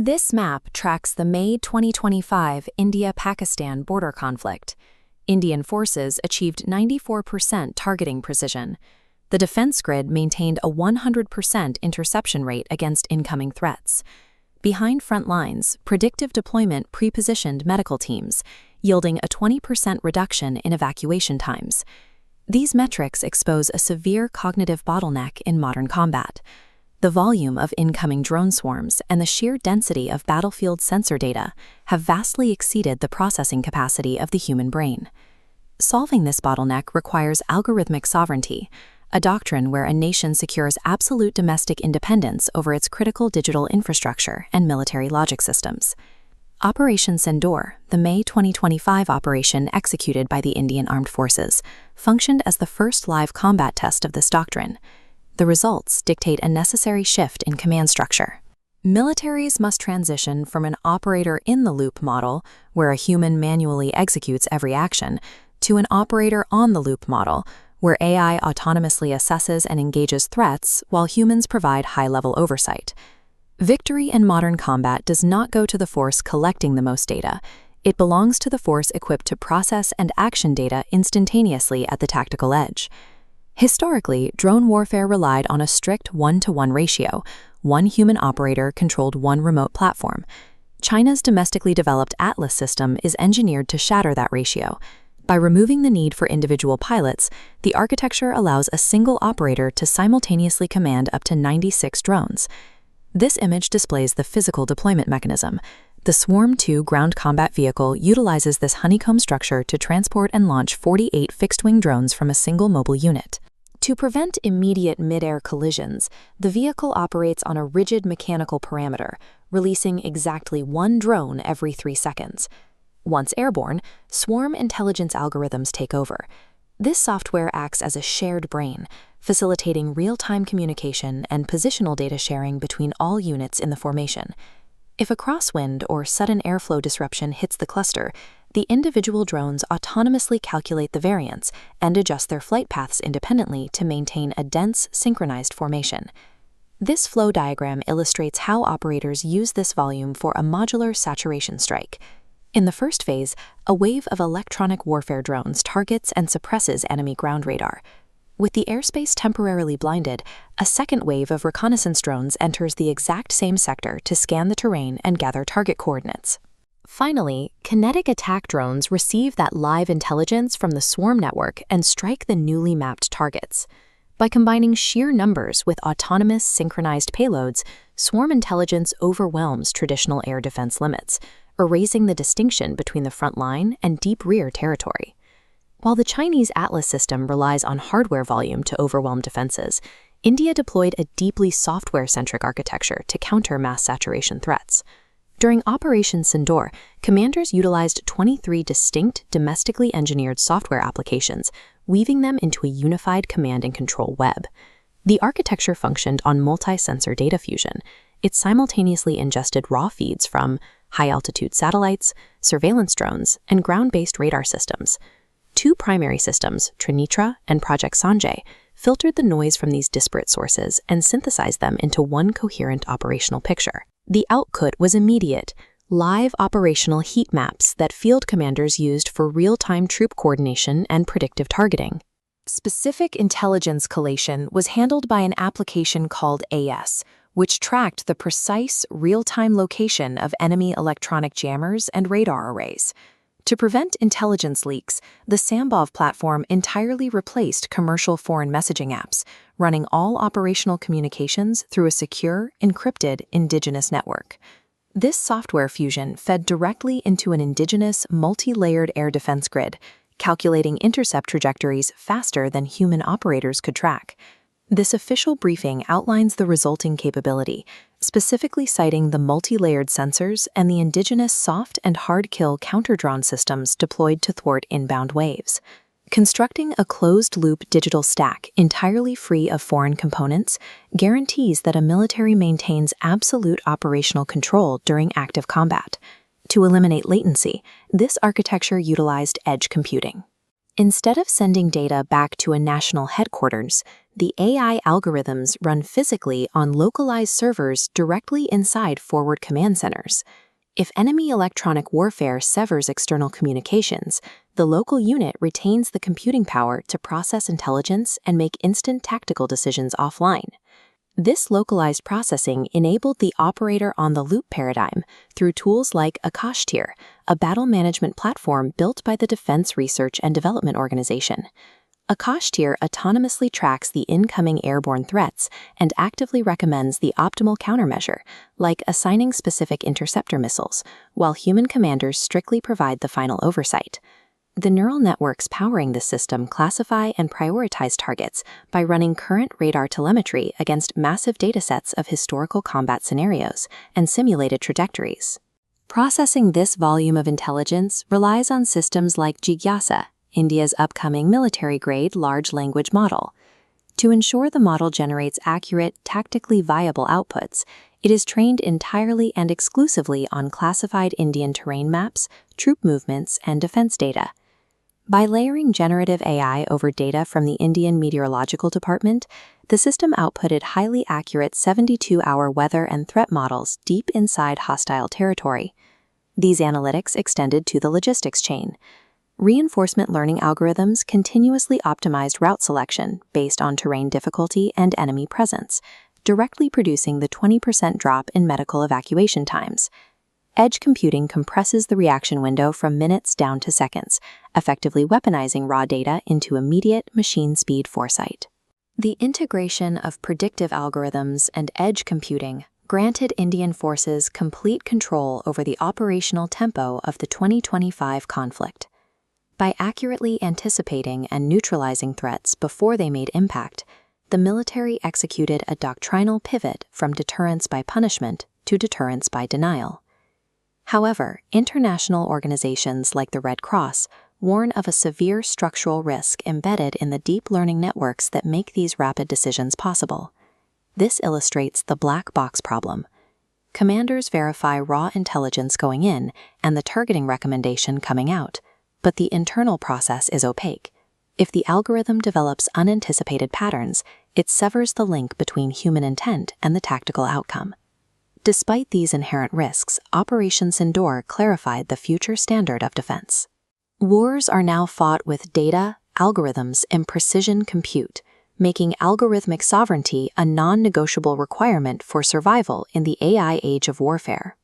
This map tracks the May 2025 India-Pakistan border conflict. Indian forces achieved 94% targeting precision. The defense grid maintained a 100% interception rate against incoming threats. Behind front lines, predictive deployment pre-positioned medical teams, yielding a 20% reduction in evacuation times. These metrics expose a severe cognitive bottleneck in modern combat. The volume of incoming drone swarms and the sheer density of battlefield sensor data have vastly exceeded the processing capacity of the human brain. Solving this bottleneck requires algorithmic sovereignty, a doctrine where a nation secures absolute domestic independence over its critical digital infrastructure and military logic systems. Operation Sindoor, the May 2025 operation executed by the Indian Armed Forces, functioned as the first live combat test of this doctrine. The results dictate a necessary shift in command structure. Militaries must transition from an operator-in-the-loop model, where a human manually executes every action, to an operator-on-the-loop model, where AI autonomously assesses and engages threats while humans provide high-level oversight. Victory in modern combat does not go to the force collecting the most data. It belongs to the force equipped to process and action data instantaneously at the tactical edge. Historically, drone warfare relied on a strict 1-to-1 ratio. One human operator controlled one remote platform. China's domestically developed Atlas system is engineered to shatter that ratio. By removing the need for individual pilots, the architecture allows a single operator to simultaneously command up to 96 drones. This image displays the physical deployment mechanism. The Swarm 2 ground combat vehicle utilizes this honeycomb structure to transport and launch 48 fixed-wing drones from a single mobile unit. To prevent immediate mid-air collisions, the vehicle operates on a rigid mechanical parameter, releasing exactly one drone every 3 seconds. Once airborne, swarm intelligence algorithms take over. This software acts as a shared brain, facilitating real-time communication and positional data sharing between all units in the formation. If a crosswind or sudden airflow disruption hits the cluster, the individual drones autonomously calculate the variance and adjust their flight paths independently to maintain a dense, synchronized formation. This flow diagram illustrates how operators use this volume for a modular saturation strike. In the first phase, a wave of electronic warfare drones targets and suppresses enemy ground radar. With the airspace temporarily blinded, a second wave of reconnaissance drones enters the exact same sector to scan the terrain and gather target coordinates. Finally, kinetic attack drones receive that live intelligence from the swarm network and strike the newly mapped targets. By combining sheer numbers with autonomous, synchronized payloads, swarm intelligence overwhelms traditional air defense limits, erasing the distinction between the front line and deep rear territory. While the Chinese Atlas system relies on hardware volume to overwhelm defenses, India deployed a deeply software-centric architecture to counter mass saturation threats. During Operation Sindoor, commanders utilized 23 distinct domestically engineered software applications, weaving them into a unified command and control web. The architecture functioned on multi-sensor data fusion. It simultaneously ingested raw feeds from high-altitude satellites, surveillance drones, and ground-based radar systems. Two primary systems, Trinitra and Project Sanjay, filtered the noise from these disparate sources and synthesized them into one coherent operational picture. The output was immediate, live operational heat maps that field commanders used for real-time troop coordination and predictive targeting. Specific intelligence collation was handled by an application called AS, which tracked the precise real-time location of enemy electronic jammers and radar arrays. To prevent intelligence leaks, the Sambov platform entirely replaced commercial foreign messaging apps, running all operational communications through a secure, encrypted, indigenous network. This software fusion fed directly into an indigenous, multi-layered air defense grid, calculating intercept trajectories faster than human operators could track. This official briefing outlines the resulting capability, specifically citing the multi-layered sensors and the indigenous soft and hard-kill counter-drone systems deployed to thwart inbound waves. Constructing a closed-loop digital stack entirely free of foreign components guarantees that a military maintains absolute operational control during active combat. To eliminate latency, this architecture utilized edge computing. Instead of sending data back to a national headquarters, the AI algorithms run physically on localized servers directly inside forward command centers. If enemy electronic warfare severs external communications, the local unit retains the computing power to process intelligence and make instant tactical decisions offline. This localized processing enabled the operator-on-the-loop paradigm through tools like Akashtir, a battle management platform built by the Defense Research and Development Organization. Akashtir autonomously tracks the incoming airborne threats and actively recommends the optimal countermeasure, like assigning specific interceptor missiles, while human commanders strictly provide the final oversight. The neural networks powering this system classify and prioritize targets by running current radar telemetry against massive datasets of historical combat scenarios and simulated trajectories. Processing this volume of intelligence relies on systems like Jigyasa, India's upcoming military-grade large language model. To ensure the model generates accurate, tactically viable outputs, it is trained entirely and exclusively on classified Indian terrain maps, troop movements, and defense data. By layering generative AI over data from the Indian Meteorological Department, the system outputted highly accurate 72-hour weather and threat models deep inside hostile territory. These analytics extended to the logistics chain. Reinforcement learning algorithms continuously optimized route selection based on terrain difficulty and enemy presence, directly producing the 20% drop in medical evacuation times. Edge computing compresses the reaction window from minutes down to seconds, effectively weaponizing raw data into immediate machine-speed foresight. The integration of predictive algorithms and edge computing granted Indian forces complete control over the operational tempo of the 2025 conflict. By accurately anticipating and neutralizing threats before they made impact, the military executed a doctrinal pivot from deterrence by punishment to deterrence by denial. However, international organizations like the Red Cross warn of a severe structural risk embedded in the deep learning networks that make these rapid decisions possible. This illustrates the black box problem. Commanders verify raw intelligence going in and the targeting recommendation coming out, but the internal process is opaque. If the algorithm develops unanticipated patterns, it severs the link between human intent and the tactical outcome. Despite these inherent risks, Operation Sindoor clarified the future standard of defense. Wars are now fought with data, algorithms, and precision compute, making algorithmic sovereignty a non-negotiable requirement for survival in the AI age of warfare.